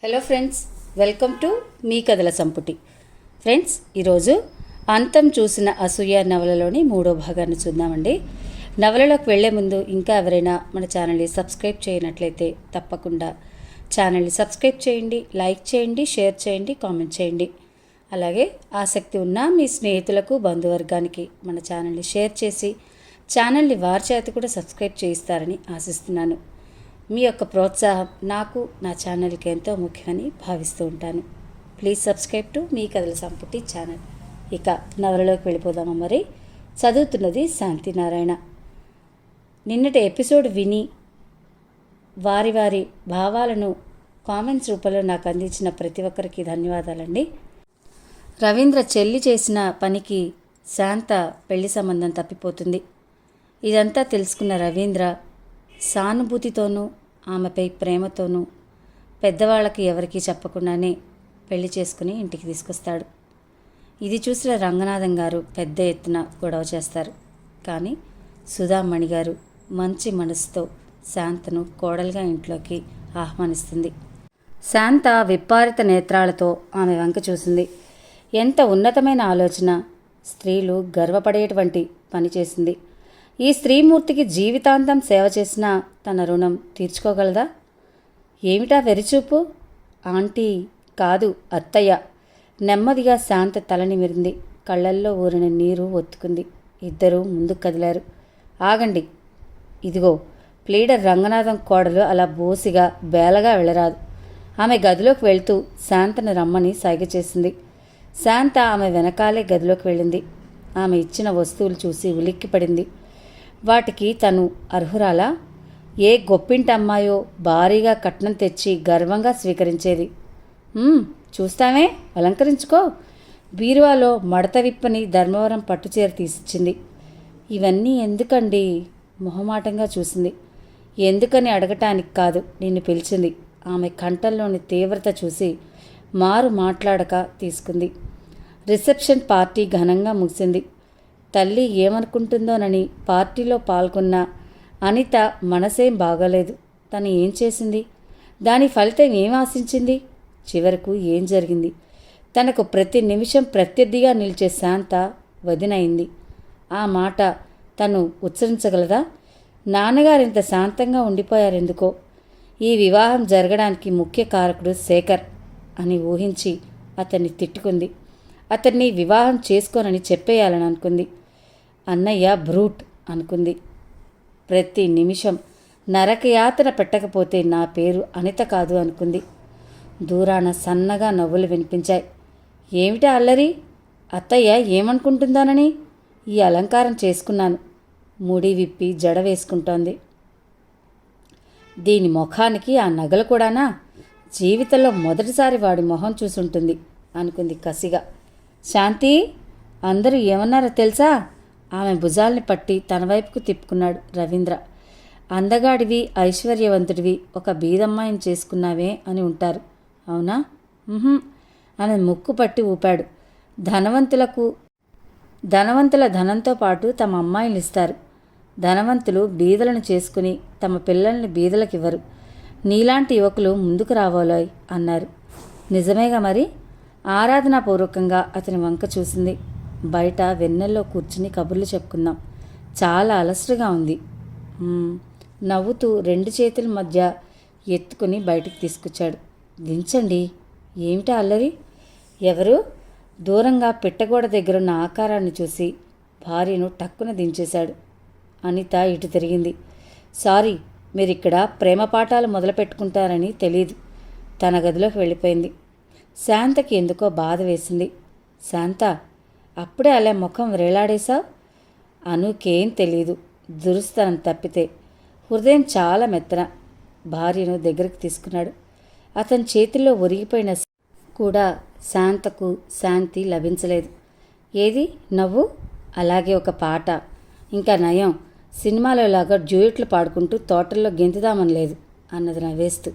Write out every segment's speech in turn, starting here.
Hello friends, welcome to me కథల సంపుటి. Friends, ఈరోజు అంతం చూసిన అసూయ నవలలోని 3వ భాగాన్ని చూద్దామండి. నవలలోకి వెళ్లే ముందు ఇంకా ఎవరైనా మన ఛానల్ని సబ్స్క్రైబ్ చేయనట్లయితే తప్పకుండా ఛానల్ని సబ్స్క్రైబ్ చేయండి, లైక్ చేయండి, షేర్ చేయండి, కామెంట్ చేయండి. అలాగే ఆసక్తి ఉన్న మీ స్నేహితులకు, బంధువర్గానికి మన ఛానల్ని షేర్ చేసి ఛానల్ని వారి చేత కూడా సబ్స్క్రైబ్ చేయిస్తారని ఆశిస్తున్నాను. మీ యొక్క ప్రోత్సాహం నాకు, నా ఛానల్కి ఎంతో ముఖ్యమని భావిస్తూ ఉంటాను. ప్లీజ్ సబ్స్క్రైబ్ టు మీ కథల సంపుటి ఛానల్. ఇక నవలలోకి వెళ్ళిపోదామా మరి. చదువుతున్నది శాంతినారాయణ. నిన్నటి ఎపిసోడ్ విని వారి వారి భావాలను కామెంట్స్ రూపంలో నాకు అందించిన ప్రతి ఒక్కరికి ధన్యవాదాలండి. రవీంద్ర చెల్లి చేసిన పనికి శాంత పెళ్లి సంబంధం తప్పిపోతుంది. ఇదంతా తెలుసుకున్న రవీంద్ర సానుభూతితోనూ ఆమెపై ప్రేమతోనూ పెద్దవాళ్ళకి ఎవరికీ చెప్పకుండానే పెళ్లి చేసుకుని ఇంటికి తీసుకొస్తాడు. ఇది చూసిన రంగనాథం గారు పెద్ద ఎత్తున గొడవ చేస్తారు. కానీ సుధామణి గారు మంచి మనసుతో శాంతను కోడలుగా ఇంట్లోకి ఆహ్వానిస్తుంది. శాంత విప్పారిత నేత్రాలతో ఆమె వంక చూసింది. ఎంత ఉన్నతమైన ఆలోచన! స్త్రీలు గర్వపడేటువంటి పని చేసింది. ఈ స్త్రీమూర్తికి జీవితాంతం సేవ చేసినా తన రుణం తీర్చుకోగలదా? ఏమిటా వెరిచూపు? ఆంటీ కాదు, అత్తయ్య. నెమ్మదిగా శాంత తల నిమిరింది. కళ్ళల్లో ఊరిన నీరు ఒత్తుకుంది. ఇద్దరూ ముందుకు కదిలారు. ఆగండి. ఇదిగో, ప్లీడర్ రంగనాథం కోడలు అలా బోసిగా బేలగా వెళ్ళరాదు. ఆమె గదిలోకి వెళ్తూ శాంతను రమ్మని సైగ చేసింది. శాంత ఆమె వెనకాలే గదిలోకి వెళ్ళింది. ఆమె ఇచ్చిన వస్తువులు చూసి ఉలిక్కిపడింది. వాటికి తను అర్హురాలా? ఏ గొప్పింటమ్మాయో భారీగా కట్నం తెచ్చి గర్వంగా స్వీకరించేది. చూస్తామే, అలంకరించుకో. బీరువాలో మడత విప్పని ధర్మవరం పట్టుచీర తీసిచ్చింది. ఇవన్నీ ఎందుకండి? మొహమాటంగా చూసింది. ఎందుకని అడగటానికి కాదు, నిన్ను పిలిచింది. ఆమె కంఠంలోని తీవ్రత చూసి మారు మాట్లాడక తీసుకుంది. రిసెప్షన్ పార్టీ ఘనంగా ముగిసింది. తల్లి ఏమనుకుంటుందోనని పార్టీలో పాల్గొన్న అనిత మనసేం బాగోలేదు. తను ఏం చేసింది? దాని ఫలితం ఏం ఆశించింది? చివరకు ఏం జరిగింది? తనకు ప్రతి నిమిషం ప్రత్యర్థిగా నిలిచే శాంత వదినైంది. ఆ మాట తను ఉచ్చరించగలదా? నాన్నగారు ఇంత శాంతంగా ఉండిపోయారెందుకో? ఈ వివాహం జరగడానికి ముఖ్య కారకుడు శేఖర్ అని ఊహించి అతన్ని తిట్టుకుంది. అతన్ని వివాహం చేసుకోనని చెప్పేయాలని అనుకుంది. అన్నయ్య బ్రూట్ అనుకుంది. ప్రతి నిమిషం నరకయాతన పెట్టకపోతే నా పేరు అనిత కాదు అనుకుంది. దూరాన సన్నగా నవ్వులు వినిపించాయి. ఏమిటా అల్లరి? అత్తయ్య ఏమనుకుంటుందోనని ఈ అలంకారం చేసుకున్నాను. ముడి విప్పి జడ వేసుకుంటోంది. దీని ముఖానికి ఆ నగలు కూడానా? జీవితంలో మొదటిసారి వాడి మొహం చూసుంటుంది అనుకుంది కసిగా. శాంతి, అందరూ ఏమన్నారో తెలుసా? ఆమె భుజాల్ని పట్టి తన వైపుకు తిప్పుకున్నాడు రవీంద్ర. అందగాడివి, ఐశ్వర్యవంతుడివి, ఒక బీదమ్మాయిని చేసుకున్నావే అని ఉంటారు. అవునా? ఆమె ముక్కు పట్టి ఊపాడు. ధనవంతుల ధనంతో పాటు తమ అమ్మాయిలు ఇస్తారు. ధనవంతులు బీదలను చేసుకుని తమ పిల్లల్ని బీదలకివ్వరు. నీలాంటి యువకులు ముందుకు రావాలోయ్ అన్నారు. నిజమేగా మరి? ఆరాధనాపూర్వకంగా అతని వంక చూసింది. బయట వెన్నెల్లో కూర్చుని కబుర్లు చెప్పుకుందాం. చాలా అలసటగా ఉంది. నవ్వుతూ 2 చేతుల మధ్య ఎత్తుకుని బయటికి తీసుకొచ్చాడు. దించండి. ఏమిటా అల్లరి? ఎవరు? దూరంగా పిట్టగోడ దగ్గరున్న ఆకారాన్ని చూసి భార్యను టక్కున దించేశాడు. అనిత ఇటు తిరిగింది. సారీ, మీరిక్కడ ప్రేమ పాఠాలు మొదలు పెట్టుకుంటారని తెలీదు. తన గదిలోకి వెళ్ళిపోయింది. శాంతకి ఎందుకో బాధ వేసింది. శాంత, అప్పుడే అలా ముఖం వేలాడేశావు? అనుకేం తెలీదు, దురుస్తనం తప్పితే. హృదయం చాలా మెత్తన. భార్యను దగ్గరికి తీసుకున్నాడు. అతని చేతిలో ఒరిగిపోయిన కూడా శాంతకు శాంతి లభించలేదు. ఏది నవ్వు? అలాగే ఒక పాట. ఇంకా నయం, సినిమాలో లాగా డ్యూయెట్లు పాడుకుంటూ తోటల్లో గెంతుదామని లేదు అన్నది నవ్వేస్తూ.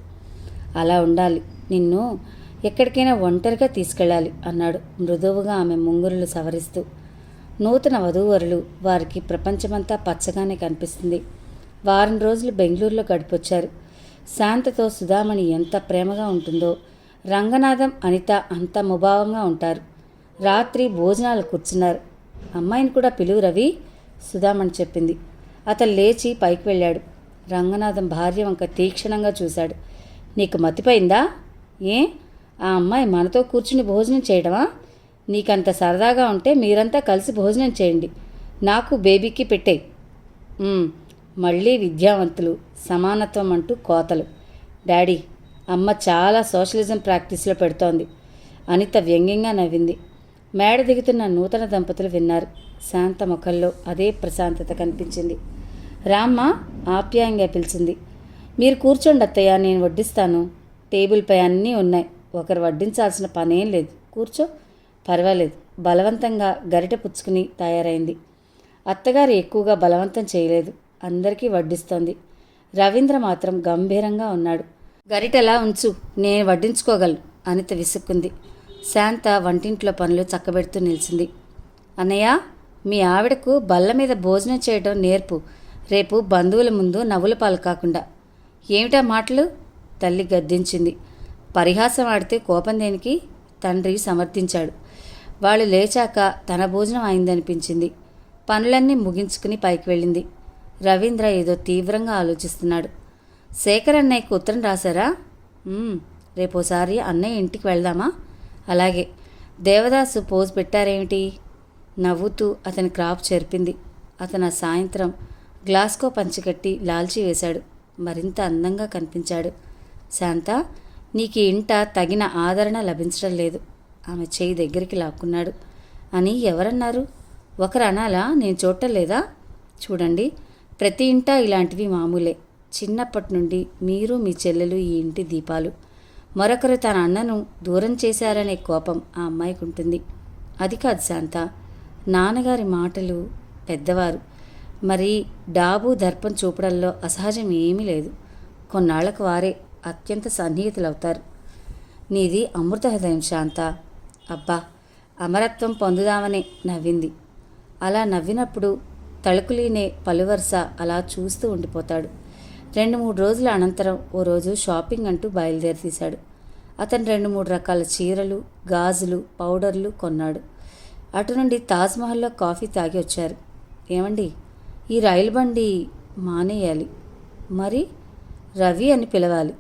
అలా ఉండాలి. నిన్ను ఎక్కడికైనా ఒంటరిగా తీసుకెళ్ళాలి అన్నాడు మృదువుగా ఆమె ముంగురులు సవరిస్తూ. నూతన వధూవరులు వారికి ప్రపంచమంతా పచ్చగానే కనిపిస్తుంది. వారం రోజులు బెంగళూరులో గడిపొచ్చారు. శాంతతో సుధామణి ఎంత ప్రేమగా ఉంటుందో రంగనాథం, అనిత అంతా ముభావంగా ఉంటారు. రాత్రి భోజనాలు కూర్చున్నారు. అమ్మాయిని కూడా పిలువు రవి, సుధామణి చెప్పింది. అతను లేచి పైకి వెళ్ళాడు. రంగనాథం భార్య వంక తీక్షణంగా చూశాడు. నీకు మతిపోయిందా? ఏ, ఆ అమ్మాయి మనతో కూర్చుని భోజనం చేయడమా? నీకంత సరదాగా ఉంటే మీరంతా కలిసి భోజనం చేయండి, నాకు బేబీకి పెట్టేయి. మళ్ళీ విద్యావంతులు, సమానత్వం అంటూ కోతలు. డాడీ, అమ్మ చాలా సోషలిజం ప్రాక్టీస్లో పెడుతోంది. అనిత వ్యంగ్యంగా నవ్వింది. మేడ దిగుతున్న నూతన దంపతులు విన్నారు. శాంత ముఖంలో అదే ప్రశాంతత కనిపించింది. రామ్మ ఆప్యాయంగా పిలిచింది. మీరు కూర్చోండి అత్తయ్య, నేను వడ్డిస్తాను. టేబుల్పై అన్నీ ఉన్నాయి, ఒకరు వడ్డించాల్సిన పనేం లేదు. కూర్చో. పర్వాలేదు. బలవంతంగా గరిట పుచ్చుకుని తయారైంది. అత్తగారు ఎక్కువగా బలవంతం చేయలేదు, అందరికీ వడ్డిస్తోంది. రవీంద్ర మాత్రం గంభీరంగా ఉన్నాడు. గరిటెలా ఉంచు, నేను వడ్డించుకోగలను. అనిత విసుక్కుంది. శాంత వంటింట్లో పనులు చక్కబెడుతూ నిలిచింది. అన్నయ్య, మీ ఆవిడకు బల్ల మీద భోజనం చేయడం నేర్పు, రేపు బంధువుల ముందు నవ్వుల పాలు కాకుండా. ఏమిటా మాటలు? తల్లి గద్దించింది. పరిహాసం ఆడితే కోపం దేనికి? తండ్రి సమర్థించాడు. వాళ్ళు లేచాక తన భోజనం అయిందనిపించింది. పనులన్నీ ముగించుకుని పైకి వెళ్ళింది. రవీంద్ర ఏదో తీవ్రంగా ఆలోచిస్తున్నాడు. శేఖర్ అన్నయ్యకు ఉత్తరం రాశారా? రేపోసారి అన్నయ్య ఇంటికి వెళ్దామా? అలాగే. దేవదాసు పోజు పెట్టారేమిటి? నవ్వుతూ అతని క్రాప్ చెరిపింది. అతను సాయంత్రం గ్లాస్కో పంచికట్టి లాల్చీ వేశాడు. మరింత అందంగా కనిపించాడు. శాంత, నీకు ఇంట తగిన ఆదరణ లభించడం లేదు. ఆమె చేయి దగ్గరికి లాక్కున్నాడు. అని ఎవరన్నారు? ఒకరు అనాలా? నేను చూడటం లేదా? చూడండి, ప్రతి ఇంటా ఇలాంటివి మామూలే. చిన్నప్పటి నుండి మీరు మీ చెల్లెలు ఈ ఇంటి దీపాలు. మరొకరు తన అన్నను దూరం చేశారనే కోపం ఆ అమ్మాయికి ఉంటుంది. అది కాదు శాంత, నాన్నగారి మాటలు పెద్దవారు. మరి డాబు దర్పం చూపడంలో అసహజం ఏమీ లేదు. కొన్నాళ్లకు వారే అత్యంత సన్నిహితులవుతారు. నీది అమృత హృదయం శాంత. అబ్బా, అమరత్వం పొందుదామనే నవ్వింది. అలా నవ్వినప్పుడు తళుకులీనే పలువరుస అలా చూస్తూ ఉండిపోతాడు. 2-3 రోజుల అనంతరం ఓ రోజు షాపింగ్ అంటూ బయలుదేరి తీశాడు. అతను 2-3 రకాల చీరలు, గాజులు, పౌడర్లు కొన్నాడు. అటు నుండి తాజ్మహల్లో కాఫీ తాగి వచ్చారు. ఏమండి, ఈ రైలు బండి మానేయాలి. మరి రవి అని పిలవాలి.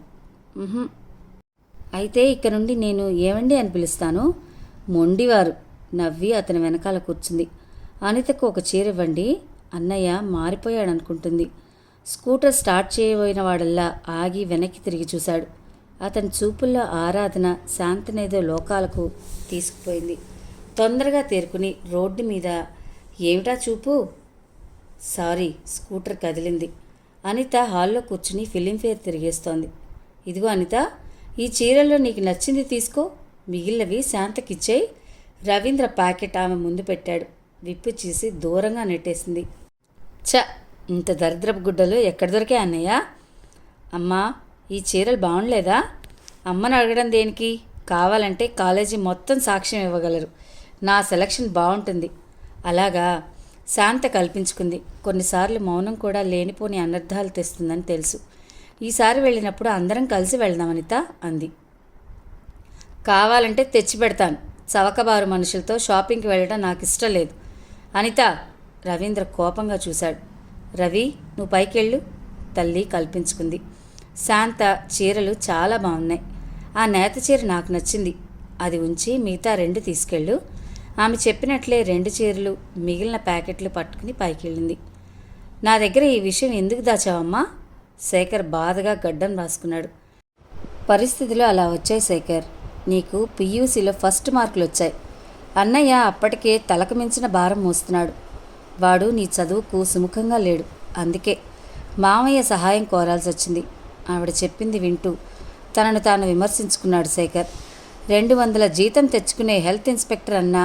అయితే ఇక నుండి నేను ఏమండి అని పిలుస్తాను. మొండివారు. నవ్వి అతని వెనకాల కూర్చుంది. అనితకు ఒక చీర ఇవ్వండి. అన్నయ్య మారిపోయాడనుకుంటుంది. స్కూటర్ స్టార్ట్ చేయబోయిన వాడల్లా ఆగి వెనక్కి తిరిగి చూశాడు. అతని చూపుల్లో ఆరాధన శాంతనేదో లోకాలకు తీసుకుపోయింది. తొందరగా తేరుకుని రోడ్డు మీద, ఏమిటా చూపు? సారీ. స్కూటర్ కదిలింది. అనిత హాల్లో కూర్చుని ఫిలింఫేర్ తిరిగేస్తోంది. ఇదిగో అనిత, ఈ చీరల్లో నీకు నచ్చింది తీసుకో, మిగిలినవి శాంతకిచ్చేయి. రవీంద్ర ప్యాకెట్ ఆమె ముందు పెట్టాడు. విప్పు చేసి దూరంగా నెట్టేసింది. చ, ఇంత దరిద్రపు గుడ్డలు ఎక్కడ దొరికే అన్నయ్య? అమ్మా, ఈ చీరలు బాగుండలేదా? అమ్మను అడగడం దేనికి? కావాలంటే కాలేజీ మొత్తం సాక్ష్యం ఇవ్వగలరు. నా సెలక్షన్ బాగుంటుంది. అలాగా? శాంత కల్పించుకుంది. కొన్నిసార్లు మౌనం కూడా లేనిపోని అనర్థాలు తెస్తుందని తెలుసు. ఈసారి వెళ్ళినప్పుడు అందరం కలిసి వెళ్దాం అనిత అంది. కావాలంటే తెచ్చిపెడతాను. చవకబారు మనుషులతో షాపింగ్కి వెళ్ళడం నాకు ఇష్టం లేదు. అనిత, రవీంద్ర కోపంగా చూశాడు. రవి, నువ్వు పైకెళ్ళు. తల్లి కల్పించుకుంది. శాంత, చీరలు చాలా బాగున్నాయి. ఆ నేత చీర నాకు నచ్చింది. అది ఉంచి మిగతా 2 తీసుకెళ్ళు. ఆమె చెప్పినట్లే 2 చీరలు, మిగిలిన ప్యాకెట్లు పట్టుకుని పైకెళ్ళింది. నా దగ్గర ఈ విషయం ఎందుకు దాచావమ్మా? శేఖర్ బాధగా గడ్డం రాసుకున్నాడు. పరిస్థితులు అలా వచ్చాయి శేఖర్. నీకు PUCలో ఫస్ట్ మార్కులు వచ్చాయి. అన్నయ్య అప్పటికే తలకు మించిన భారం మోస్తున్నాడు. వాడు నీ చదువుకు సుముఖంగా లేడు. అందుకే మామయ్య సహాయం కోరాల్సి వచ్చింది. ఆవిడ చెప్పింది వింటూ తనను తాను విమర్శించుకున్నాడు శేఖర్. 200 జీతం తెచ్చుకునే హెల్త్ ఇన్స్పెక్టర్ అన్నా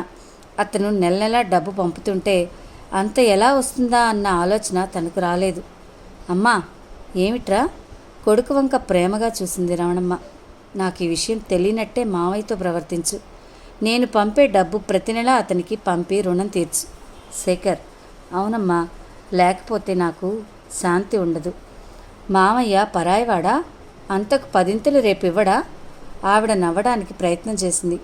అతను నెల నెలా డబ్బు పంపుతుంటే అంత ఎలా వస్తుందా అన్న ఆలోచన తనకు రాలేదు. అమ్మా, ఏమిట్రా? కొడుకు వంక ప్రేమగా చూసింది రమణమ్మ. నాకు ఈ విషయం తెలియనట్టే మావయ్యతో ప్రవర్తించు. నేను పంపే డబ్బు ప్రతి నెలా అతనికి పంపి రుణం తీర్చు. శేఖర్, అవునమ్మా, లేకపోతే నాకు శాంతి ఉండదు. మామయ్య పరాయివాడా? అంతకు 10 రేపు ఇవ్వడా? ఆవిడ నవ్వడానికి ప్రయత్నం చేసింది.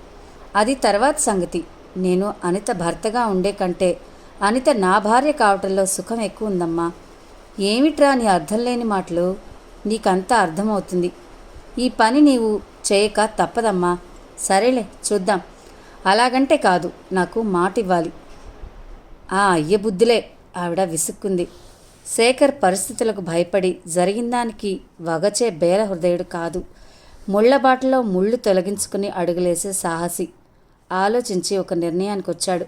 అది తర్వాత సంగతి. నేను అనిత భర్తగా ఉండే కంటే అనిత నా భార్య కావటంలో సుఖం ఎక్కువ ఉందమ్మా. ఏమిట్రా నీ అర్థం లేని మాటలు? నీకంతా అర్థమవుతుంది. ఈ పని నీవు చేయక తప్పదమ్మా. సరేలే చూద్దాం. అలాగంటే కాదు, నాకు మాట ఇవ్వాలి. అయ్య బుద్ధులే, ఆవిడ విసుక్కుంది. శేఖర్ పరిస్థితులకు భయపడి జరిగిందానికి వగచే బేల హృదయుడు కాదు. ముళ్లబాటలో ముళ్ళు తొలగించుకుని అడుగులేసే సాహసి. ఆలోచించి ఒక నిర్ణయానికి వచ్చాడు.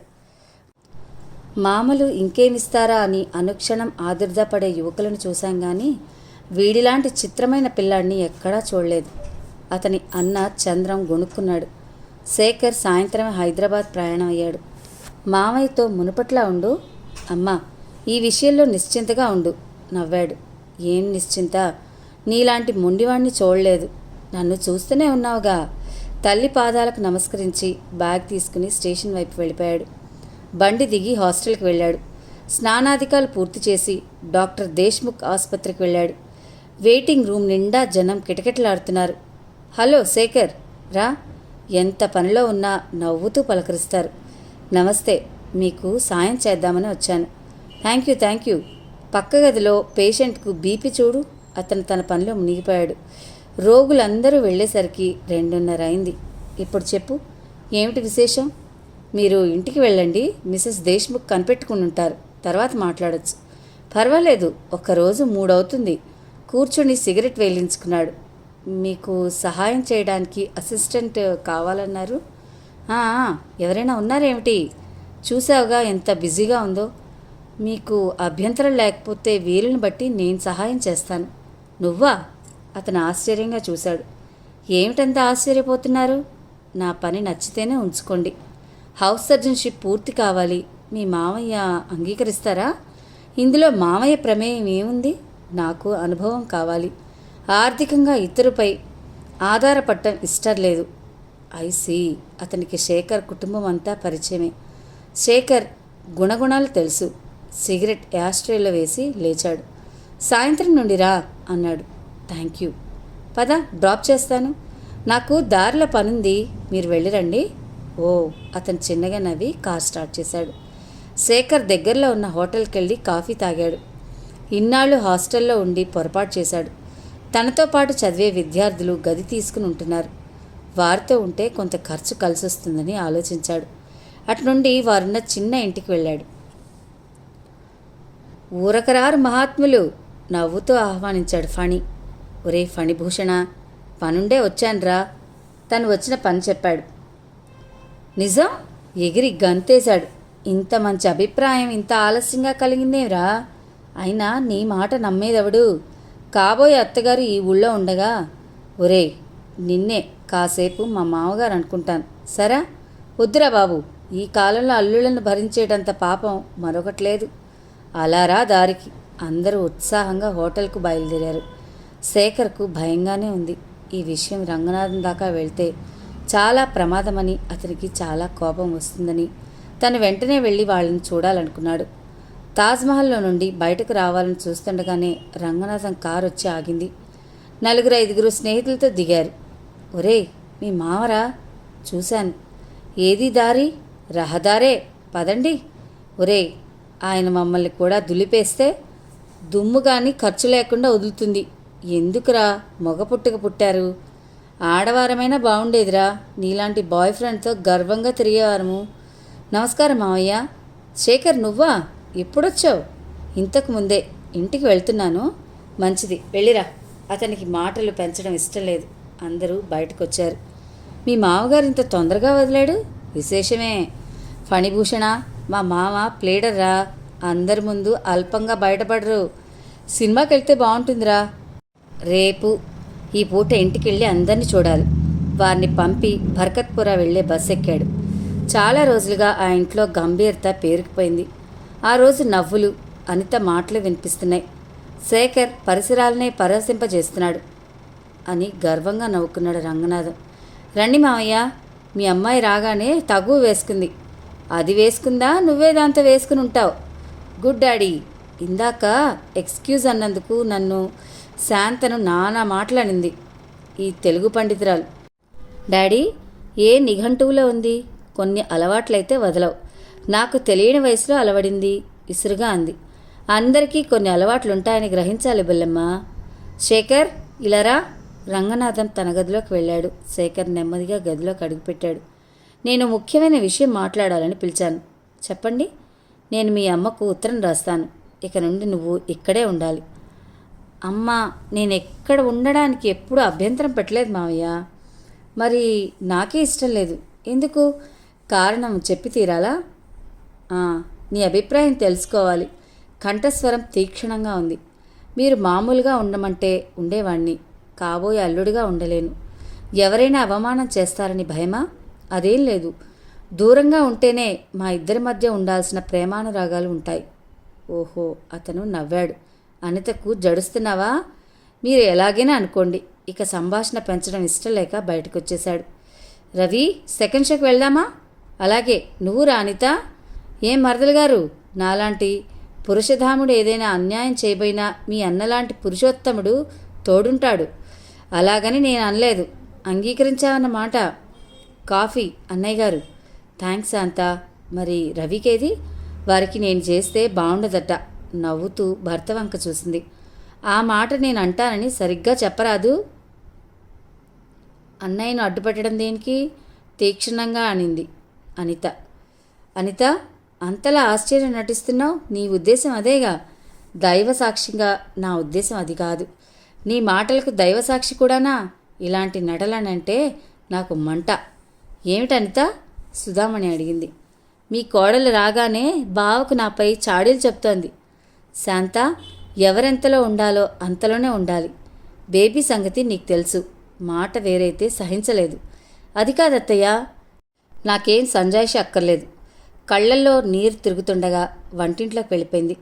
మామలు ఇంకేమిస్తారా అని అనుక్షణం ఆదుర్దాపడే యువకులను చూశాం కానీ వీడిలాంటి చిత్రమైన పిల్లాడిని ఎక్కడా చూడలేదు. అతని అన్న చంద్రం గొణుక్కున్నాడు. శేఖర్ సాయంత్రమే హైదరాబాద్ ప్రయాణం అయ్యాడు. మామయ్యతో మునుపట్లా ఉండు అమ్మా, ఈ విషయంలో నిశ్చింతగా ఉండు నవ్వాడు. ఏం నిశ్చింత? నీలాంటి మొండివాణ్ణి చూడలేదు. నన్ను చూస్తూనే ఉన్నావుగా. తల్లి పాదాలకు నమస్కరించి బ్యాగ్ తీసుకుని స్టేషన్ వైపు వెళ్ళిపోయాడు. బండి దిగి హాస్టల్కి వెళ్ళాడు. స్నానాధికాలు పూర్తి చేసి డాక్టర్ దేశ్ముఖ్ ఆసుపత్రికి వెళ్ళాడు. వెయిటింగ్ రూమ్ నిండా జనం కిటకిటలాడుతున్నారు. హలో శేఖర్, రా. ఎంత పనిలో ఉన్నా నవ్వుతూ పలకరిస్తారు. నమస్తే, మీకు సాయం చేద్దామని వచ్చాను. Thank you. పక్క గదిలో పేషెంట్కు బీపీ చూడు. అతను తన పనిలో మునిగిపోయాడు. రోగులందరూ వెళ్ళేసరికి 2:30 అయింది. ఇప్పుడు చెప్పు, ఏమిటి విశేషం? మీరు ఇంటికి వెళ్ళండి. మిసెస్ దేశ్ముఖ్ కనిపెట్టుకుని ఉంటారు. తర్వాత మాట్లాడచ్చు. పర్వాలేదు, ఒక్కరోజు 3 అవుతుంది. కూర్చుని సిగరెట్ వేలించుకున్నాడు. మీకు సహాయం చేయడానికి అసిస్టెంట్ కావాలన్నారు. ఎవరైనా ఉన్నారేమిటి? చూసావుగా ఎంత బిజీగా ఉందో. మీకు అభ్యంతరం లేకపోతే వీలుని బట్టి నేను సహాయం చేస్తాను. నువ్వా? అతను ఆశ్చర్యంగా చూశాడు. ఏమిటంత ఆశ్చర్యపోతున్నారు? నా పని నచ్చితేనే ఉంచుకోండి. హౌస్ సర్జన్షిప్ పూర్తి కావాలి. మీ మామయ్య అంగీకరిస్తారా? ఇందులో మామయ్య ప్రమేయం ఏముంది? నాకు అనుభవం కావాలి. ఆర్థికంగా ఇతరుపై ఆధారపడటం ఇష్టం లేదు. ఐసీ. అతనికి శేఖర్ కుటుంబం అంతా పరిచయమే. శేఖర్ గుణగుణాలు తెలుసు. సిగరెట్ యాస్ట్రేలో వేసి లేచాడు. సాయంత్రం నుండి రా అన్నాడు. Thank you. పద, డ్రాప్ చేస్తాను. నాకు దారిలో పనుంది, మీరు వెళ్ళిరండి. ఓ, అతను చిన్నగా నవ్వి కార్ స్టార్ట్ చేశాడు. శేఖర్ దగ్గరలో ఉన్న హోటల్కి వెళ్ళి కాఫీ తాగాడు. ఇన్నాళ్ళు హాస్టల్లో ఉండి పొరపాటు చేశాడు. తనతో పాటు చదివే విద్యార్థులు గది తీసుకుని ఉంటున్నారు. వారితో ఉంటే కొంత ఖర్చు కలిసొస్తుందని ఆలోచించాడు. అటునుండి వారున్న చిన్న ఇంటికి వెళ్ళాడు. ఊరకరారు మహాత్ములు నవ్వుతూ ఆహ్వానించాడు ఫణి. ఒరే ఫణిభూషణ, పనుండే వచ్చానురా. తను వచ్చిన పని చెప్పాడు. నిజం? ఎగిరి గంతేశాడు. ఇంత మంచి అభిప్రాయం ఇంత ఆలస్యంగా కలిగిందేరా? అయినా నీ మాట నమ్మేదెవడు? కాబోయే అత్తగారు ఈ ఊళ్ళో ఉండగా. ఒరే, నిన్నే కాసేపు మా మామగారు అనుకుంటాను. సరా? వద్దురా బాబు, ఈ కాలంలో అల్లుళ్లను భరించేటంత పాపం మరొకట్లేదు. అలారా దారికి. అందరూ ఉత్సాహంగా హోటల్కు బయలుదేరారు. శేఖర్కు భయంగానే ఉంది. ఈ విషయం రంగనాథం దాకా వెళ్తే చాలా ప్రమాదమని, అతనికి చాలా కోపం వస్తుందని తను వెంటనే వెళ్ళి వాళ్ళని చూడాలనుకున్నాడు. తాజ్మహల్లో నుండి బయటకు రావాలని చూస్తుండగానే రంగనాథం కారు వచ్చి ఆగింది. 4-5 స్నేహితులతో దిగారు. ఒరే, మీ మావరా? చూశాను. ఏది దారి? రహదారే, పదండి. ఒరే, ఆయన మమ్మల్ని కూడా దులిపేస్తే దుమ్ము కానీ ఖర్చు లేకుండా వదులుతుంది. ఎందుకురా మగ పుట్టుక పుట్టారు? ఆడవారమైనా బాగుండేదిరా. నీలాంటి బాయ్ ఫ్రెండ్తో గర్వంగా తిరిగేవారము. నమస్కారం మావయ్య. శేఖర్, నువ్వా? ఎప్పుడొచ్చావు? ఇంతకు ముందే. ఇంటికి వెళ్తున్నాను. మంచిది, వెళ్ళిరా. అతనికి మాటలు పెంచడం ఇష్టం లేదు. అందరూ బయటకు వచ్చారు. మీ మామగారు ఇంత తొందరగా వదిలాడు? విశేషమే. ఫణిభూషణ, మా మామ ప్లేడర్రా. అందరి ముందు అల్పంగా బయటపడరు. సినిమాకి వెళ్తే బాగుంటుందిరా. రేపు ఈ పూట ఇంటికి వెళ్ళి అందరినీ చూడాలి. వారిని పంపి బర్కత్పురా వెళ్ళే బస్ ఎక్కాడు. చాలా రోజులుగా ఆ ఇంట్లో గంభీరత పేరుకుపోయింది. ఆ రోజు నవ్వులు, అనిత మాటలు వినిపిస్తున్నాయి. శేఖర్ పరిసరాలనే పరవశింపజేస్తున్నాడు అని గర్వంగా నవ్వుకున్నాడు రంగనాథం. రండి మావయ్య, మీ అమ్మాయి రాగానే తగువ వేసుకుంది. అది వేసుకుందా? నువ్వే దాంతో వేసుకుని ఉంటావు. Good daddy. ఇందాక ఎక్స్క్యూజ్ అన్నందుకు నన్ను శాంతను నానా మాట్లాడింది ఈ తెలుగు పండితురాలు. డాడీ, ఏ నిఘంటువులో ఉంది? కొన్ని అలవాట్లయితే వదలవు. నాకు తెలియని వయసులో అలవడింది విసురుగా అంది. అందరికీ కొన్ని అలవాట్లుంటాయని గ్రహించాలి బుల్లెమ్మ. శేఖర్, ఇలారా. రంగనాథం తన గదిలోకి వెళ్ళాడు. శేఖర్ నెమ్మదిగా గదిలోకి అడుగుపెట్టాడు. నేను ముఖ్యమైన విషయం మాట్లాడాలని పిలిచాను. చెప్పండి. నేను మీ అమ్మకు ఉత్తరం రాస్తాను. ఇక నుండి నువ్వు ఇక్కడే ఉండాలి. అమ్మా, నేను ఎక్కడ ఉండడానికి ఎప్పుడూ అభ్యంతరం పెట్టలేదు మావయ్య. మరి నాకే ఇష్టం లేదు. ఎందుకు? కారణం చెప్పి తీరాలా? నీ అభిప్రాయం తెలుసుకోవాలి. కంఠస్వరం తీక్షణంగా ఉంది. మీరు మామూలుగా ఉండమంటే ఉండేవాణ్ణి. కాబోయే అల్లుడిగా ఉండలేను. ఎవరైనా అవమానం చేస్తారని భయమా? అదేం లేదు. దూరంగా ఉంటేనే మా ఇద్దరి మధ్య ఉండాల్సిన ప్రేమానురాగాలు ఉంటాయి. ఓహో, అతను నవ్వాడు. అనితకు జడుస్తున్నావా? మీరు ఎలాగైనా అనుకోండి. ఇక సంభాషణ పెంచడం ఇష్టం లేక బయటకు వచ్చేశాడు. రవి, సెకండ్ షోకి వెళ్దామా? అలాగే. నువ్వు రా అనిత. ఏం మరదలు గారు, నాలాంటి పురుషధాముడు ఏదైనా అన్యాయం చేయబోయినా మీ అన్నలాంటి పురుషోత్తముడు తోడుంటాడు. అలాగని నేను అనలేదు. అంగీకరించావన్నమాట. కాఫీ అన్నయ్య గారు. థ్యాంక్స్ శాంత. మరి రవికేది? వారికి నేను చేస్తే బాగుండదట. నవ్వుతూ భర్త వంక చూసింది. ఆ మాట నేను అంటానని సరిగ్గా చెప్పరాదు. అన్నయ్యను అడ్డుపెట్టడం దేనికి? తీక్షణంగా అనింది అనిత. అనిత, అంతలా ఆశ్చర్యం నటిస్తున్నావు. నీ ఉద్దేశం అదేగా? దైవసాక్షిగా నా ఉద్దేశం అది కాదు. నీ మాటలకు దైవసాక్షి కూడానా? ఇలాంటి నటలనంటే నాకు మంట. ఏమిటనిత? సుధామణి అడిగింది. మీ కోడలు రాగానే బావకు నాపై చాడీలు చెప్తోంది. శాంత, ఎవరెంతలో ఉండాలో అంతలోనే ఉండాలి. బేబీ సంగతి నీకు తెలుసు. మాట వేరైతే సహించలేదు. అది కాదత్తయ్య. నాకేం సంజాయిషి అక్కర్లేదు. కళ్ళల్లో నీరు తిరుగుతుండగా వంటింట్లోకి వెళ్ళిపోయింది.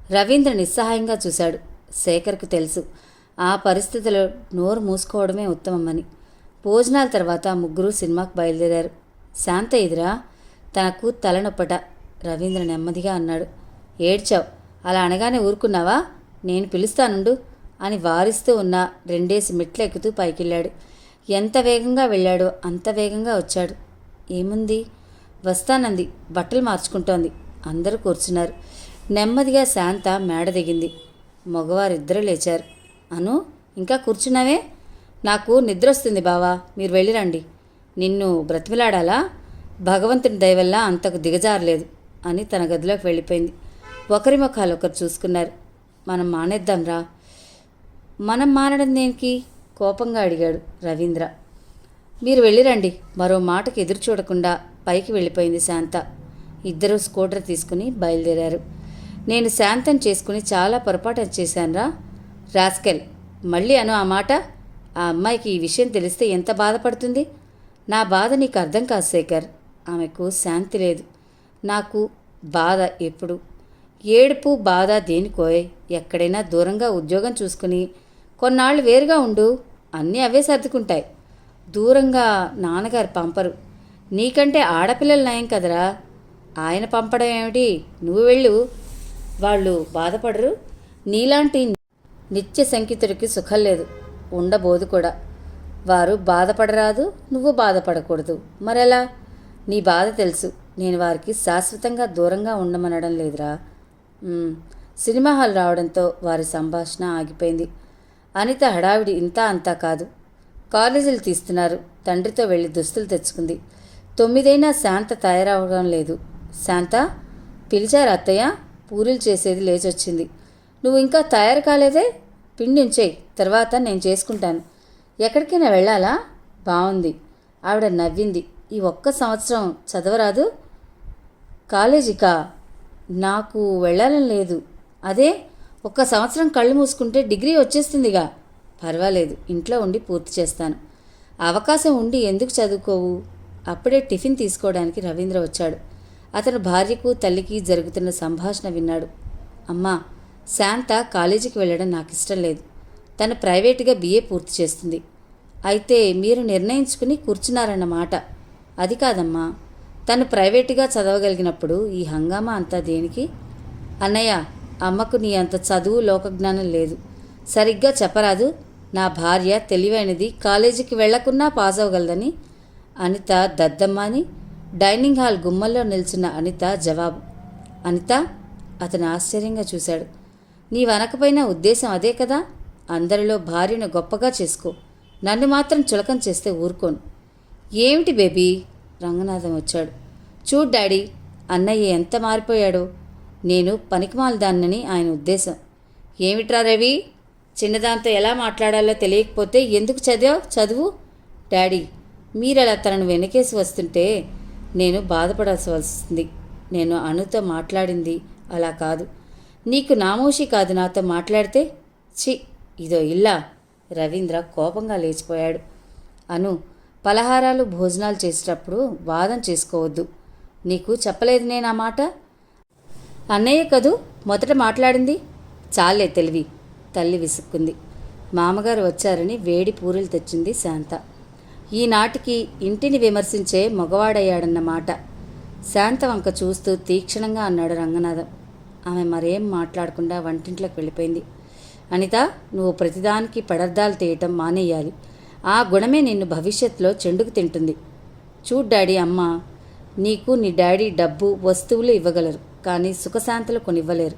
రవీంద్ర నిస్సహాయంగా చూశాడు. శేఖర్కు తెలుసు ఆ పరిస్థితిలో నోరు మూసుకోవడమే ఉత్తమమని. భోజనాల తర్వాత ముగ్గురు సినిమాకు బయలుదేరారు. శాంత ఎదురా? తనకు తలనొప్పట. రవీంద్ర నెమ్మదిగా అన్నాడు. ఏడ్చావు. అలా అనగానే ఊరుకున్నావా? నేను పిలుస్తానుండు అని వారిస్తూ ఉన్న 2 మెట్లు ఎక్కుతూ పైకెళ్ళాడు. ఎంత వేగంగా వెళ్ళాడో అంత వేగంగా వచ్చాడు. ఏముంది? వస్తానంది. బట్టలు మార్చుకుంటోంది. అందరూ కూర్చున్నారు. నెమ్మదిగా శాంత మేడ దిగింది. మగవారిద్దరూ లేచారు. అను, ఇంకా కూర్చున్నావే? నాకు నిద్ర వస్తుంది బావా, మీరు వెళ్ళిరండి. నిన్ను బ్రతిమిలాడాలా? భగవంతుని దయవల్ల అంతకు దిగజారలేదు అని తన గదిలోకి వెళ్ళిపోయింది. ఒకరి ముఖాలు ఒకరు చూసుకున్నారు. మనం మానేద్దాంరా. మనం మానడం దేనికి? కోపంగా అడిగాడు రవీంద్ర. మీరు వెళ్ళిరండి. మరో మాటకు ఎదురు చూడకుండా పైకి వెళ్ళిపోయింది శాంత. ఇద్దరూ స్కూటర్ తీసుకుని బయలుదేరారు. నేను శాంతం చేసుకుని చాలా పొరపాటు చేశానురా. రాస్కెల్, మళ్ళీ అను ఆ మాట. ఆ అమ్మాయికి ఈ విషయం తెలిస్తే ఎంత బాధపడుతుంది? నా బాధ నీకు అర్థం కాదు శేఖర్. ఆమెకు శాంతి లేదు. నాకు బాధ ఎప్పుడు. ఏడుపు బాధ దేనికోయ్? ఎక్కడైనా దూరంగా ఉద్యోగం చూసుకుని కొన్నాళ్ళు వేరుగా ఉండు. అన్నీ అవే సర్దుకుంటాయి. దూరంగా నాన్నగారు పంపరు. నీకంటే ఆడపిల్లలు నయం కదరా. ఆయన పంపడం ఏమిటి? నువ్వు వెళ్ళు. వాళ్ళు బాధపడరు. నీలాంటి నిత్య శంకితుడికి సుఖం లేదు, ఉండబోదు కూడా. వారు బాధపడరాదు, నువ్వు బాధపడకూడదు. మరెలా? నీ బాధ తెలుసు. నేను వారికి శాశ్వతంగా దూరంగా ఉండమనడం లేదురా. సినిమా హాల్ రావడంతో వారి సంభాషణ ఆగిపోయింది. అనిత హడావిడి ఇంతా అంతా కాదు. కాలేజీలు తీస్తున్నారు. తండ్రితో వెళ్ళి దుస్తులు తెచ్చుకుంది. 9 అయినా శాంత తయారవడం లేదు. శాంత, పిలిచారు అత్తయ్య. పూరీలు చేసేది లేచొచ్చింది. నువ్వు ఇంకా తయారు కాలేదే? పిండి ఉంచేయి, తర్వాత నేను చేసుకుంటాను. ఎక్కడికైనా వెళ్ళాలా? బాగుంది. ఆవిడ నవ్వింది. ఈ 1 సంవత్సరం చదవరాదు? కాలేజీకా? నాకు వెళ్ళాలని లేదు. అదే, 1 సంవత్సరం కళ్ళు మూసుకుంటే డిగ్రీ వచ్చేస్తుందిగా. పర్వాలేదు, ఇంట్లో ఉండి పూర్తి చేస్తాను. అవకాశం ఉండి ఎందుకు చదువుకోవు? అప్పుడే టిఫిన్ తీసుకోవడానికి రవీంద్ర వచ్చాడు. అతను భార్యకు తల్లికి జరుగుతున్న సంభాషణ విన్నాడు. అమ్మా, శాంత కాలేజీకి వెళ్ళడం నాకు ఇష్టం లేదు. తను ప్రైవేటుగా BA పూర్తి చేస్తుంది. అయితే మీరు నిర్ణయించుకుని కూర్చున్నారన్నమాట. అది కాదమ్మా, తను ప్రైవేటుగా చదవగలిగినప్పుడు ఈ హంగామా అంతా దేనికి? అన్నయ్య, అమ్మకు నీ అంత చదువు లోకజ్ఞానం లేదు. సరిగ్గా చెప్పరాదు. నా భార్య తెలివైనది, కాలేజీకి వెళ్లకున్నా పాస్ అవ్వగలదని అనిత దద్దమ్మ అని డైనింగ్ హాల్ గుమ్మల్లో నిల్చున్న అనిత జవాబు. అనిత? అతను ఆశ్చర్యంగా చూశాడు. నీవనకపోయినా ఉద్దేశం అదే కదా. అందరిలో భార్యను గొప్పగా చేసుకో, నన్ను మాత్రం చులకం చేస్తే ఊరుకోను. ఏమిటి బేబీ? రంగనాథం వచ్చాడు. చూడు డాడీ, అన్నయ్య ఎంత మారిపోయాడో. నేను పనికిమాలదాన్నని ఆయన ఉద్దేశం. ఏమిట్రా రవి, చిన్నదాంతో ఎలా మాట్లాడాలో తెలియకపోతే ఎందుకు చదువు? డాడీ, మీరలా తనను వెనకేసి వస్తుంటే నేను బాధపడాల్సి వస్తుంది. నేను అనుతో మాట్లాడింది అలా కాదు. నీకు నామోషి కాదు నాతో మాట్లాడితే? ఛీ, ఇదో ఇల్లా? రవీంద్ర కోపంగా లేచిపోయాడు. అను, పలహారాలు భోజనాలు చేసేటప్పుడు వాదం చేసుకోవద్దు. నీకు చెప్పలేదు నేను ఆ మాట? అన్నయ్య కదూ మొదట మాట్లాడింది. చాలే తెలివి, తల్లి విసుక్కుంది. మామగారు వచ్చారని వేడి పూరీలు తెచ్చింది శాంత. ఈనాటికి ఇంటిని విమర్శించే మగవాడయ్యాడన్నమాట. శాంత వంక చూస్తూ తీక్షణంగా అన్నాడు రంగనాథం. ఆమె మరేం మాట్లాడకుండా వంటింట్లోకి వెళ్ళిపోయింది. అనిత, నువ్వు ప్రతిదానికి పదార్థాలు తీయటం మానేయాలి. ఆ గుణమే నిన్ను భవిష్యత్తులో చెండుకు తింటుంది. చూడు డాడీ, అమ్మ నీకు నీ డాడీ డబ్బు వస్తువులు ఇవ్వగలరు, కానీ సుఖశాంతలు కొనివ్వలేరు.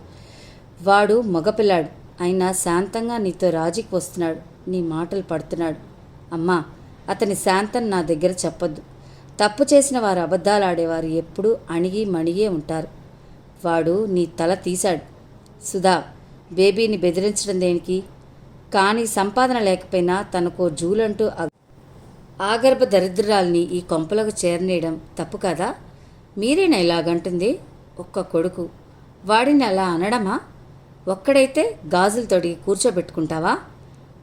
వాడు మగపిల్లాడు అయినా శాంతంగా నీతో రాజీకి వస్తున్నాడు. నీ మాటలు పడుతున్నాడు. అమ్మా, అతని శాంతం నా దగ్గర చెప్పొద్దు. తప్పు చేసిన వారు అబద్ధాలాడేవారు ఎప్పుడూ అణిగి మణిగే ఉంటారు. వాడు నీ తల తీశాడు. సుధా, బేబీని బెదిరించడం దేనికి? కానీ సంపాదన లేకపోయినా తనకో జూలంటూ ఆగర్భ దరిద్రాల్ని ఈ కొంపలకు చేరనేయడం తప్పు కదా? మీరేనా ఇలాగంటుంది? ఒక్క కొడుకు, వాడిని అలా అనడమా? ఒక్కడైతే గాజులు తొడిగి కూర్చోబెట్టుకుంటావా?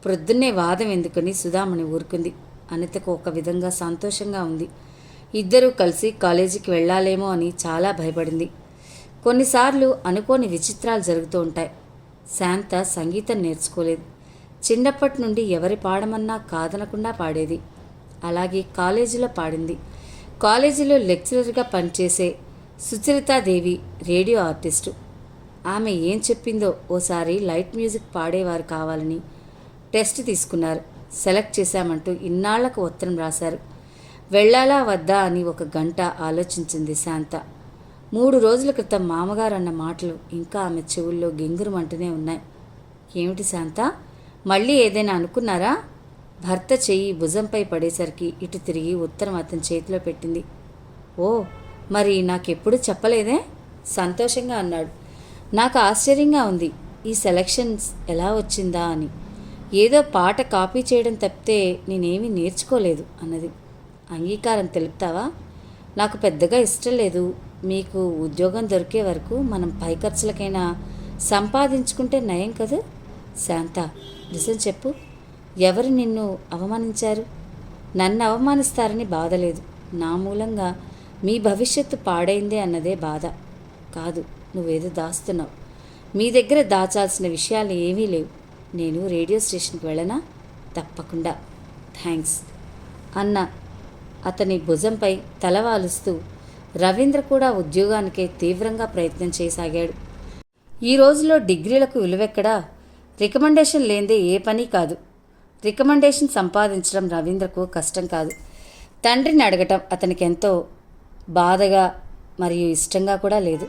ప్రొద్దున్నే వాదం ఎందుకని సుధామణి ఊరుకుంది. అనితకు ఒక విధంగా సంతోషంగా ఉంది. ఇద్దరూ కలిసి కాలేజీకి వెళ్ళాలేమో అని చాలా భయపడింది. కొన్నిసార్లు అనుకోని విచిత్రాలు జరుగుతూ ఉంటాయి. శాంత సంగీతం నేర్చుకోలేదు. చిన్నప్పటి నుండి ఎవరి పాడమన్నా కాదనకుండా పాడేది. అలాగే కాలేజీలో పాడింది. కాలేజీలో లెక్చరర్గా పనిచేసే సుచరితాదేవి రేడియో ఆర్టిస్టు. ఆమె ఏం చెప్పిందో ఓసారి లైట్ మ్యూజిక్ పాడేవారు కావాలని టెస్ట్ తీసుకున్నారు. సెలెక్ట్ చేశామంటూ ఇన్నాళ్లకు ఉత్తరం రాశారు. వెళ్ళాలా వద్దా అని 1 గంట ఆలోచించింది శాంత. 3 రోజుల క్రితం మామగారు అన్న మాటలు ఇంకా ఆమె చెవుల్లో గింగురుమంటూనే ఉన్నాయి. ఏమిటి శాంత, మళ్ళీ ఏదైనా అనుకున్నారా? భర్త చెయ్యి భుజంపై పడేసరికి ఇటు తిరిగి ఉత్తరం అతని చేతిలో పెట్టింది. ఓ, మరి నాకెప్పుడు చెప్పలేదే? సంతోషంగా అన్నాడు. నాకు ఆశ్చర్యంగా ఉంది, ఈ సెలక్షన్స్ ఎలా వచ్చిందా అని. ఏదో పాట కాపీ చేయడం తప్పితే నేనేమీ నేర్చుకోలేదు అన్నది. అంగీకారం తెలుపుతావా? నాకు పెద్దగా ఇష్టం లేదు. మీకు ఉద్యోగం దొరికే వరకు మనం పై ఖర్చులకైనా సంపాదించుకుంటే నయం కదా. శాంత, నిజం చెప్పు, ఎవరు నిన్ను అవమానించారు? నన్ను అవమానిస్తారని బాధ లేదు. నా మూలంగా మీ భవిష్యత్తు పాడైందే అన్నదే బాధ. కాదు, నువ్వేదో దాస్తున్నావు. మీ దగ్గర దాచాల్సిన విషయాలు ఏమీ లేవు. నేను రేడియో స్టేషన్కి వెళ్ళనా? తప్పకుండా, థ్యాంక్స్ అన్న అతని భుజంపై తలవాలుస్తూ రవీంద్ర కూడా ఉద్యోగానికే తీవ్రంగా ప్రయత్నం చేయసాగాడు. ఈ రోజులో డిగ్రీలకు విలువెక్కడా? రికమెండేషన్ లేనిదే ఏ పని కాదు. రికమెండేషన్ సంపాదించడం రవీంద్రకు కష్టం కాదు. తండ్రిని అడగటం అతనికి ఎంతో బాధగా మరియు ఇష్టంగా కూడా లేదు.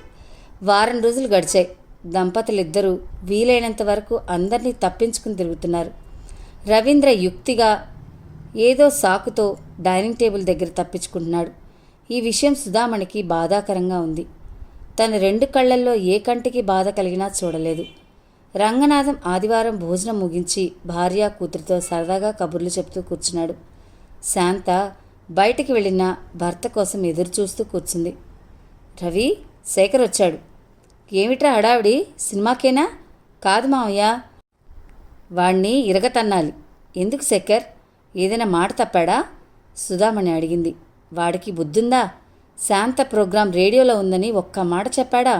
వారం రోజులు గడిచాయి. దంపతులిద్దరూ వీలైనంత వరకు అందరినీ తప్పించుకుని తిరుగుతున్నారు. రవీంద్ర యుక్తిగా ఏదో సాకుతో డైనింగ్ టేబుల్ దగ్గర తప్పించుకుంటున్నాడు. ఈ విషయం సుధామణికి బాధాకరంగా ఉంది. తన 2 కళ్ళల్లో ఏ కంటికి బాధ కలిగినా చూడలేదు. రంగనాథం ఆదివారం భోజనం ముగించి భార్య కూతురితో సరదాగా కబుర్లు చెప్తూ కూర్చున్నాడు. శాంత బయటికి వెళ్ళిన భర్త కోసం ఎదురు చూస్తూ కూర్చుంది. రవి, శేఖర్ వచ్చాడు. ఏమిట్రా హడావిడి? సినిమాకేనా? కాదు మావయ్య. వాణ్ణి ఇరగతన్నాలి. ఎందుకు శేఖర్, ఏదైనా మాట తప్పాడా? సుధామణి అడిగింది. వాడికి బుద్ధుందా? శాంత ప్రోగ్రాం రేడియోలో ఉందని ఒక్క మాట చెప్పాడా?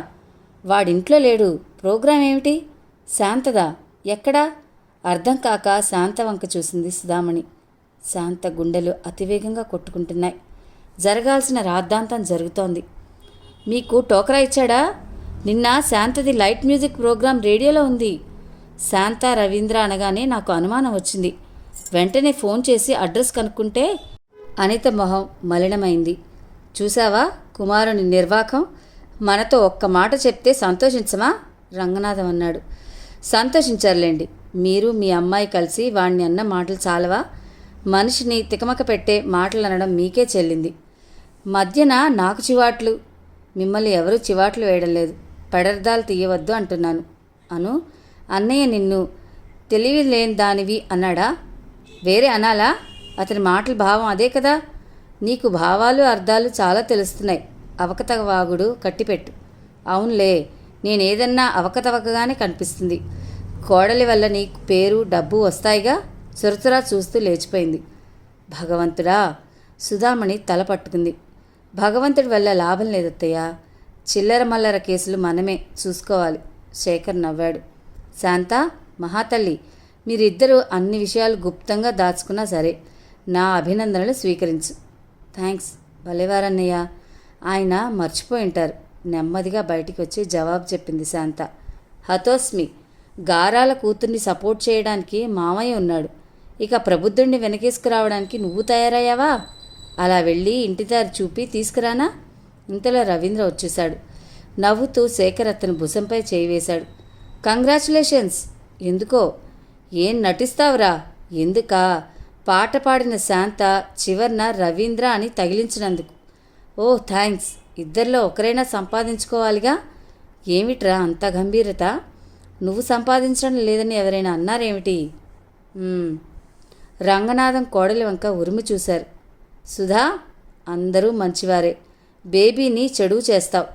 వాడింట్లో లేడు. ప్రోగ్రాం ఏమిటి? శాంతదా? ఎక్కడా? అర్థం కాక శాంత వంక చూసింది సుధామణి. శాంత గుండెలు అతివేగంగా కొట్టుకుంటున్నాయి. జరగాల్సిన రాద్ధాంతం జరుగుతోంది. మీకు టోకరా ఇచ్చాడా? నిన్న శాంతది లైట్ మ్యూజిక్ ప్రోగ్రాం రేడియోలో ఉంది. శాంత రవీంద్ర అనగానే నాకు అనుమానం వచ్చింది. వెంటనే ఫోన్ చేసి అడ్రస్ కనుక్కుంటే అనిత మొహం మలినమైంది. చూసావా కుమారుని నిర్వాకం, మనతో ఒక్క మాట చెప్తే సంతోషించమా? రంగనాథం అన్నాడు. సంతోషించారులేండి, మీరు మీ అమ్మాయి కలిసి వాణ్ణి అన్న మాటలు చాలవా? మనిషిని తికమక పెట్టే మాటలు అనడం మీకే చెల్లింది. మధ్యన నాకు చివాట్లు. మిమ్మల్ని ఎవరూ చివాట్లు వేయడం లేదు, పెడర్థాలు తీయవద్దు అంటున్నాను. అను, అన్నయ్య నిన్ను తెలివి లేని దానివి అన్నాడా? వేరే అనాలా? అతని మాటల భావం అదే కదా. నీకు భావాలు అర్థాలు చాలా తెలుస్తున్నాయి. అవకతవాగుడు కట్టిపెట్టు. అవునులే, నేనేదన్నా అవకతవకగానే కనిపిస్తుంది. కోడలి వల్ల నీకు పేరు డబ్బు వస్తాయిగా. చురచురా చూస్తూ లేచిపోయింది. భగవంతుడా! సుధామణి తల పట్టుకుంది. భగవంతుడి వల్ల లాభం లేదత్తయ్య, చిల్లర మల్లర కేసులు మనమే చూసుకోవాలి. శేఖర్ నవ్వాడు. శాంత, మహాతల్లి, మీరిద్దరూ అన్ని విషయాలు గుప్తంగా దాచుకున్నా సరే నా అభినందనలు స్వీకరించు. థ్యాంక్స్, భలేవారన్నయ్య. ఆయన మర్చిపోయింటారు. నెమ్మదిగా బయటికి వచ్చి జవాబు చెప్పింది శాంత. హతోస్మి. గారాల కూతుర్ని సపోర్ట్ చేయడానికి మామయ్య ఉన్నాడు. ఇక ప్రబుద్ధుణ్ణి వెనకేసుకురావడానికి నువ్వు తయారయ్యావా? అలా వెళ్ళి ఇంటిదారి చూపి తీసుకురానా? ఇంతలో రవీంద్ర వచ్చేశాడు. నవ్వుతూ శేఖర్ అతని భుజంపై చేయి వేశాడు. కంగ్రాచులేషన్స్. ఎందుకో? ఏం నటిస్తావురా? ఎందుకా? పాట పాడిన శాంత చివర్న రవీంద్ర అని తగిలించినందుకు. ఓ థ్యాంక్స్. ఇద్దరిలో ఒకరైనా సంపాదించుకోవాలిగా. ఏమిట్రా అంత గంభీరత? నువ్వు సంపాదించడం లేదని ఎవరైనా అన్నారేమిటి? రంగనాథం కోడలి వంక ఉరిమి చూశారు. సుధా, అందరూ మంచివారే. బేబీని చెడు చేస్తావు.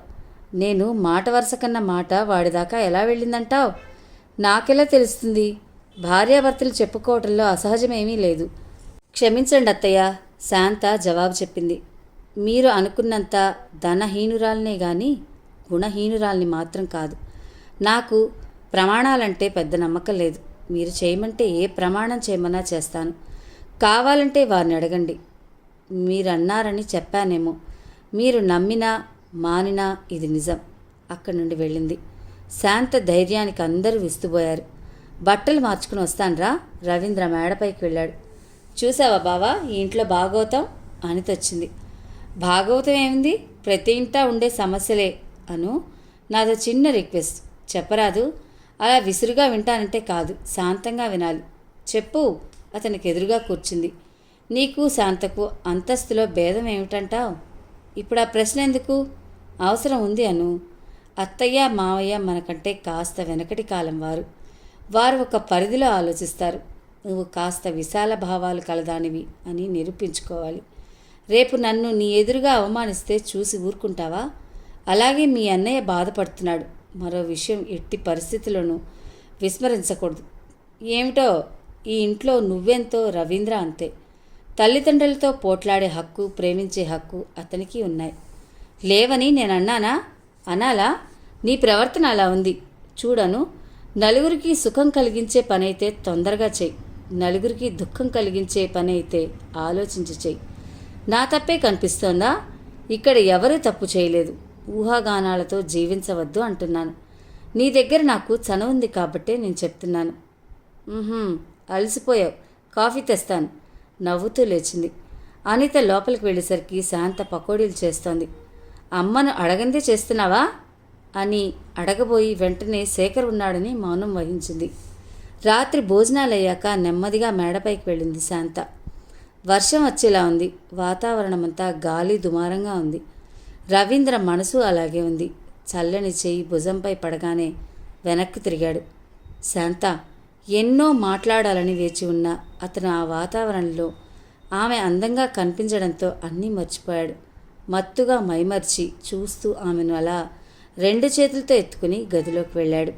నేను మాట వరుస కన్నా మాట వాడిదాకా ఎలా వెళ్ళిందంటావు? నాకెలా తెలుస్తుంది? భార్యాభర్తలు చెప్పుకోవటంలో అసహజమేమీ లేదు. క్షమించండి అత్తయ్య, శాంత జవాబు చెప్పింది. మీరు అనుకున్నంత ధనహీనురాలనే గాని గుణహీనురాల్ని మాత్రం కాదు. నాకు ప్రమాణాలంటే పెద్ద నమ్మకం లేదు. మీరు చేయమంటే ఏ ప్రమాణం చేయమన్నా చేస్తాను. కావాలంటే వారిని అడగండి. మీరన్నారని చెప్పానేమో. మీరు నమ్మినా మానినా ఇది నిజం. అక్కడి నుండి వెళ్ళింది. శాంత ధైర్యానికి అందరూ విస్తుపోయారు. బట్టలు మార్చుకుని వస్తాన్రా. రవీంద్ర మేడపైకి వెళ్ళాడు. చూసావా బావా, ఈ ఇంట్లో భాగవతం? అనితొచ్చింది. భాగవతం ఏముంది? ప్రతి ఇంటా ఉండే సమస్యలే. అను, నాదో చిన్న రిక్వెస్ట్, చెప్పరాదు? అలా విసురుగా వింటానంటే కాదు, శాంతంగా వినాలి. చెప్పు. అతనికి ఎదురుగా కూర్చుంది. నీకు శాంతకు అంతస్తులో భేదం ఏమిటంటావు? ఇప్పుడు ఆ ప్రశ్న ఎందుకు? అవసరం ఉంది అను. అత్తయ్య మావయ్య మనకంటే కాస్త వెనకటి కాలం వారు. వారు ఒక పరిధిలో ఆలోచిస్తారు. నువ్వు కాస్త విశాల భావాలు కలదానివి అని నిరూపించుకోవాలి. రేపు నన్ను నీ ఎదురుగా అవమానిస్తే చూసి ఊరుకుంటావా? అలాగే మీ అన్నయ్య బాధపడుతున్నాడు. మరో విషయం ఎట్టి పరిస్థితుల్లోనూ విస్మరించకూడదు. ఏమిటో, ఈ ఇంట్లో నువ్వెంతో రవీంద్ర అంతే. తల్లిదండ్రులతో పోట్లాడే హక్కు, ప్రేమించే హక్కు అతనికి ఉన్నాయి. లేవని నేను అన్నానా? అనాలా? నీ ప్రవర్తన అలా ఉంది. చూడను, నలుగురికి సుఖం కలిగించే పని అయితే తొందరగా చెయ్యి. నలుగురికి దుఃఖం కలిగించే పని అయితే ఆలోచించి చెయ్యి. నా తప్పే కనిపిస్తోందా? ఇక్కడ ఎవరూ తప్పు చేయలేదు. ఊహాగానాలతో జీవించవద్దు అంటున్నాను. నీ దగ్గర నాకు చనువు ఉంది కాబట్టే నేను చెప్తున్నాను. అలసిపోయావు, కాఫీ తెస్తాను. నవ్వుతూ లేచింది. అనిత లోపలికి వెళ్ళేసరికి శాంత పకోడీలు చేస్తోంది. అమ్మను అడగందే చేస్తున్నావా అని అడగబోయి వెంటనే శేఖర్ ఉన్నాడని మౌనం వహించింది. రాత్రి భోజనాలయ్యాక నెమ్మదిగా మేడపైకి వెళ్ళింది శాంత. వర్షం వచ్చేలా ఉంది. వాతావరణమంతా గాలి దుమారంగా ఉంది. రవీంద్ర మనసు అలాగే ఉంది. చల్లని చెయ్యి భుజంపై పడగానే వెనక్కి తిరిగాడు. శాంత ఎన్నో మాట్లాడాలని వేచి ఉన్న అతను ఆ వాతావరణంలో ఆమె అందంగా కనిపించడంతో అన్నీ మర్చిపోయాడు. మత్తుగా మైమర్చి చూస్తూ ఆమెను అలా 2 చేతులతో ఎత్తుకుని గదిలోకి వెళ్ళాడు.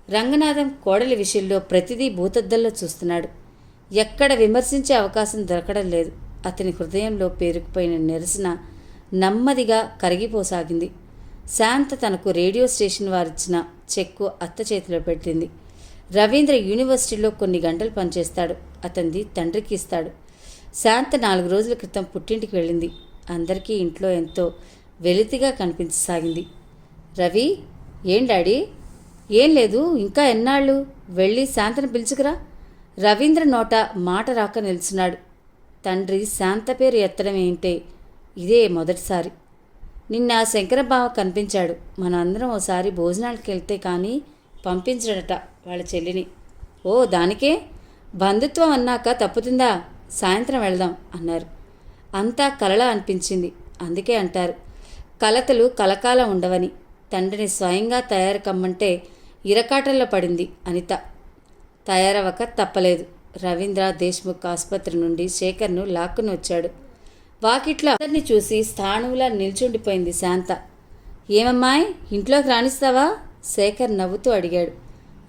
రంగనాథం కోడలి విషయంలో ప్రతిదీ భూతద్దల్లో చూస్తున్నాడు. ఎక్కడ విమర్శించే అవకాశం దొరకడం లేదు. అతని హృదయంలో పేరుకుపోయిన నిరసన నెమ్మదిగా కరిగిపోసాగింది. శాంత తనకు రేడియో స్టేషన్ వారిచ్చిన చెక్కు అత్త చేతిలో పెట్టింది. రవీంద్ర యూనివర్సిటీలో కొన్ని గంటలు పనిచేస్తాడు. అతనిది తండ్రికి ఇస్తాడు. శాంత 4 రోజుల క్రితం పుట్టింటికి వెళ్ళింది. అందరికీ ఇంట్లో ఎంతో వెలితిగా కనిపించసాగింది. రవి, ఏం డాడీ? ఏం లేదు, ఇంకా ఎన్నాళ్ళు? వెళ్ళి శాంతను పిలుచుకురా. రవీంద్ర నోట మాట రాక నిలుచున్నాడు. తండ్రి శాంత పేరు ఎత్తడం ఏంటే, ఇదే మొదటిసారి. నిన్న శంకరబావ కనిపించాడు. మనందరం ఓసారి భోజనాలకు వెళ్తే కానీ పంపించడట వాళ్ళ చెల్లిని. ఓ దానికే, బంధుత్వం అన్నాక తప్పుతుందా, సాయంత్రం వెళ్దాం అన్నారు. అంతా కలలా అనిపించింది. అందుకే అంటారు కలతలు కలకాలం ఉండవని. తండ్రిని స్వయంగా తయారు కమ్మంటే ఇరకాటంలో పడింది అనిత. తయారవ్వక తప్పలేదు. రవీంద్ర దేశ్ముఖ్ ఆసుపత్రి నుండి శేఖర్ను లాక్కుని వచ్చాడు. వాకిట్లో అందరినీ చూసి స్థాణువులా నిల్చుండిపోయింది శాంత. ఏమమ్మాయ్, ఇంట్లోకి రాణిస్తావా? శేఖర్ నవ్వుతూ అడిగాడు.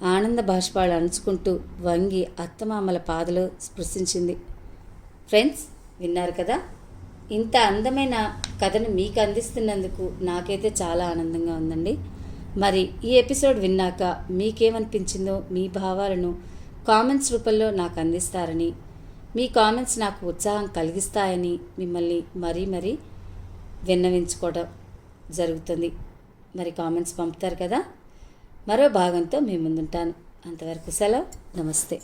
ఆనంద బాష్పాలు అణుచుకుంటూ వంగి అత్తమామల పాదలు స్పృశించింది. ఫ్రెండ్స్, విన్నారు కదా. ఇంత అందమైన కథను మీకు అందిస్తున్నందుకు నాకైతే చాలా ఆనందంగా ఉందండి. మరి ఈ ఎపిసోడ్ విన్నాక మీకేమనిపించిందో మీ భావాలను కామెంట్స్ రూపంలో నాకు అందిస్తారని, మీ కామెంట్స్ నాకు ఉత్సాహం కలిగిస్తాయని మిమ్మల్ని మరీ విన్నవించుకోవడం జరుగుతుంది. మరి కామెంట్స్ పంపుతారు కదా. మరో భాగంతో మీ ముందుంటాను. అంతవరకు సెలవు. నమస్తే.